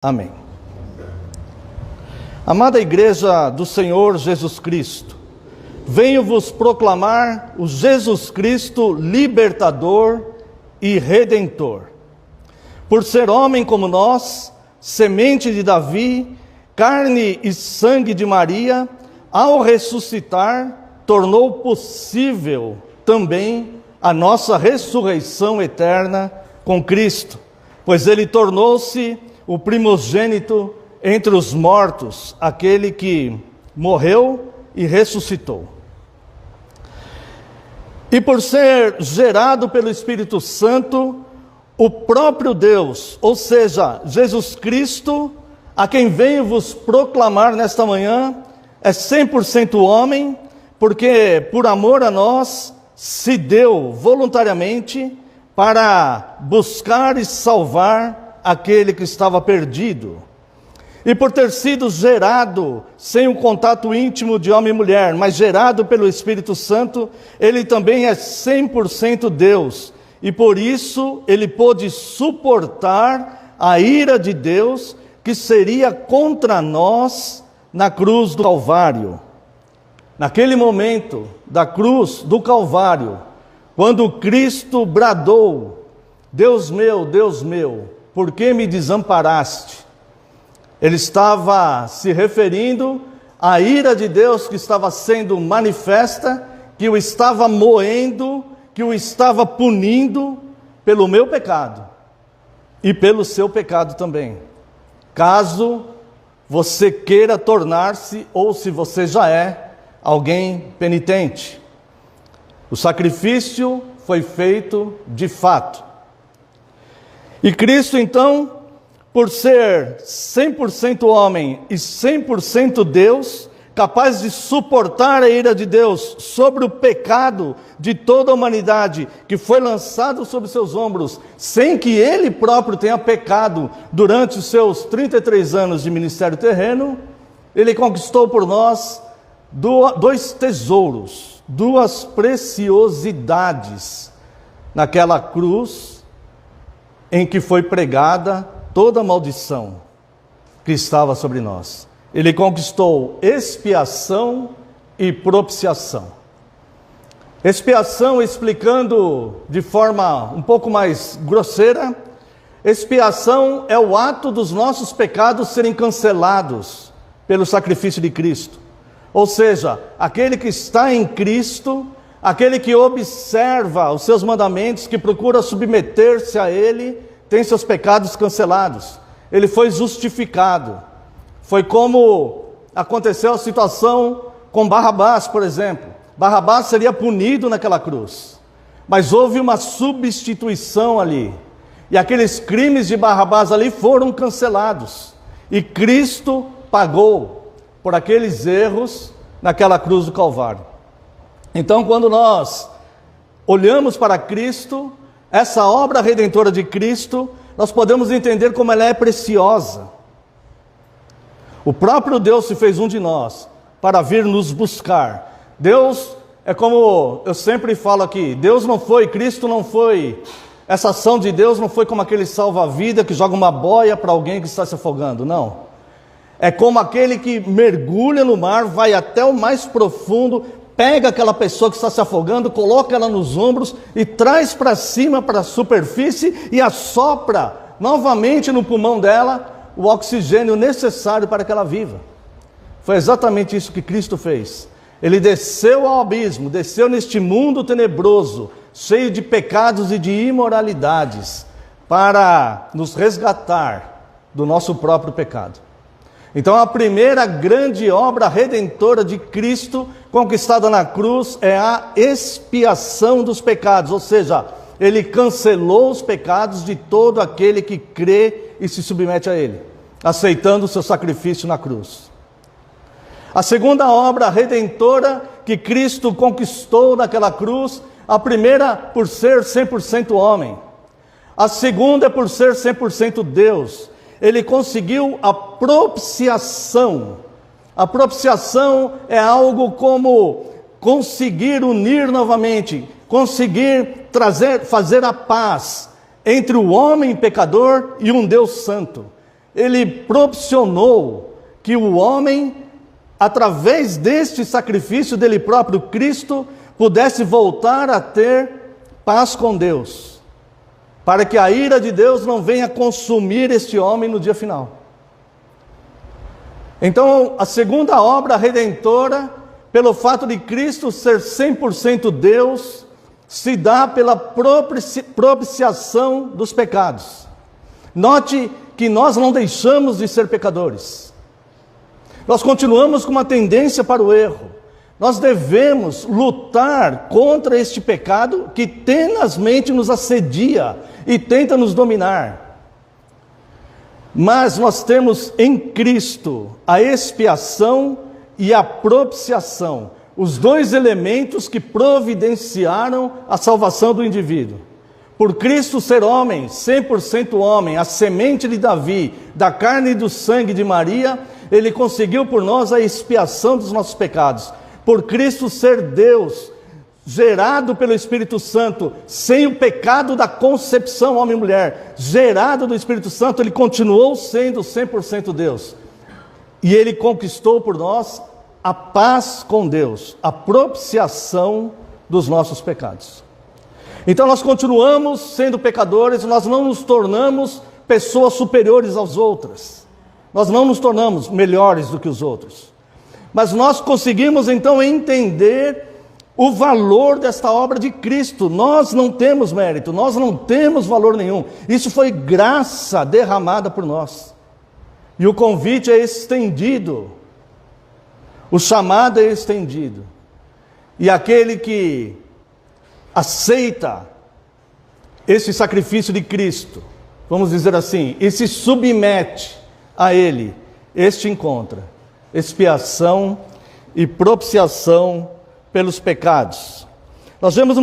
Amém. Amada Igreja do Senhor Jesus Cristo, venho vos proclamar o Jesus Cristo libertador e redentor. Por ser homem como nós, semente de Davi, carne e sangue de Maria, ao ressuscitar, tornou possível também a nossa ressurreição eterna com Cristo, pois ele tornou-se o primogênito entre os mortos, aquele que morreu e ressuscitou. E por ser gerado pelo Espírito Santo, o próprio Deus, ou seja, Jesus Cristo, a quem venho vos proclamar nesta manhã, é 100% homem, porque por amor a nós se deu voluntariamente para buscar e salvar aquele que estava perdido. E por ter sido gerado sem um contato íntimo de homem e mulher, mas gerado pelo Espírito Santo, ele também é 100% Deus. E por isso ele pôde suportar a ira de Deus que seria contra nós na cruz do Calvário. Naquele momento da cruz do Calvário, quando Cristo bradou: Deus meu, por que me desamparaste? Ele estava se referindo à ira de Deus que estava sendo manifesta, que o estava moendo, que o estava punindo pelo meu pecado e pelo seu pecado também. Caso você queira tornar-se, ou se você já é, alguém penitente, o sacrifício foi feito de fato. E Cristo, então, por ser 100% homem e 100% Deus, capaz de suportar a ira de Deus sobre o pecado de toda a humanidade, que foi lançado sobre seus ombros, sem que ele próprio tenha pecado durante os seus 33 anos de ministério terreno, ele conquistou por nós dois tesouros, duas preciosidades naquela cruz em que foi pregada toda a maldição que estava sobre nós. Ele conquistou expiação e propiciação. Expiação, explicando de forma um pouco mais grosseira, expiação é o ato dos nossos pecados serem cancelados pelo sacrifício de Cristo. Ou seja, aquele que está em Cristo, aquele que observa os seus mandamentos, que procura submeter-se a Ele, tem seus pecados cancelados. Ele foi justificado. Foi como aconteceu a situação com Barrabás, por exemplo. Barrabás seria punido naquela cruz, mas houve uma substituição ali. E aqueles crimes de Barrabás ali foram cancelados. E Cristo pagou por aqueles erros naquela cruz do Calvário. Então, quando nós olhamos para Cristo, essa obra redentora de Cristo, nós podemos entender como ela é preciosa. O próprio Deus se fez um de nós para vir nos buscar. Deus é como eu sempre falo aqui, Cristo não foi, essa ação de Deus não foi como aquele salva-vida que joga uma boia para alguém que está se afogando, não. É como aquele que mergulha no mar, vai até o mais profundo, pega aquela pessoa que está se afogando, coloca ela nos ombros e traz para cima, para a superfície, e assopra novamente no pulmão dela o oxigênio necessário para que ela viva. Foi exatamente isso que Cristo fez. Ele desceu ao abismo, desceu neste mundo tenebroso, cheio de pecados e de imoralidades, para nos resgatar do nosso próprio pecado. Então a primeira grande obra redentora de Cristo, conquistada na cruz, é a expiação dos pecados, ou seja, ele cancelou os pecados de todo aquele que crê e se submete a ele, aceitando o seu sacrifício na cruz. A segunda obra redentora que Cristo conquistou naquela cruz, a primeira por ser 100% homem, a segunda é por ser 100% Deus. Ele conseguiu a propiciação. A propiciação é algo como conseguir unir novamente, conseguir fazer a paz entre o homem pecador e um Deus santo. ele propiciou que o homem, através deste sacrifício dele próprio, Cristo, pudesse voltar a ter paz com Deus, para que a ira de Deus não venha consumir este homem no dia final. Então, a segunda obra redentora, pelo fato de Cristo ser 100% Deus, se dá pela propiciação dos pecados. Note que nós não deixamos de ser pecadores. Nós continuamos com uma tendência para o erro. Nós devemos lutar contra este pecado que tenazmente nos assedia e tenta nos dominar. Mas nós temos em Cristo a expiação e a propiciação, os dois elementos que providenciaram a salvação do indivíduo. Por Cristo ser homem, 100% homem, a semente de Davi, da carne e do sangue de Maria, ele conseguiu por nós a expiação dos nossos pecados. Por Cristo ser Deus, gerado pelo Espírito Santo, sem o pecado da concepção homem e mulher, gerado do Espírito Santo, ele continuou sendo 100% Deus. E ele conquistou por nós a paz com Deus, a propiciação dos nossos pecados. Então nós continuamos sendo pecadores, nós não nos tornamos pessoas superiores às outras. Nós não nos tornamos melhores do que os outros. Mas nós conseguimos então entender o valor desta obra de Cristo. Nós não temos mérito, nós não temos valor nenhum. Isso foi graça derramada por nós. E o convite é estendido. O chamado é estendido. E aquele que aceita esse sacrifício de Cristo, vamos dizer assim, e se submete a Ele, este encontra expiação e propiciação pelos pecados. Nós vemos no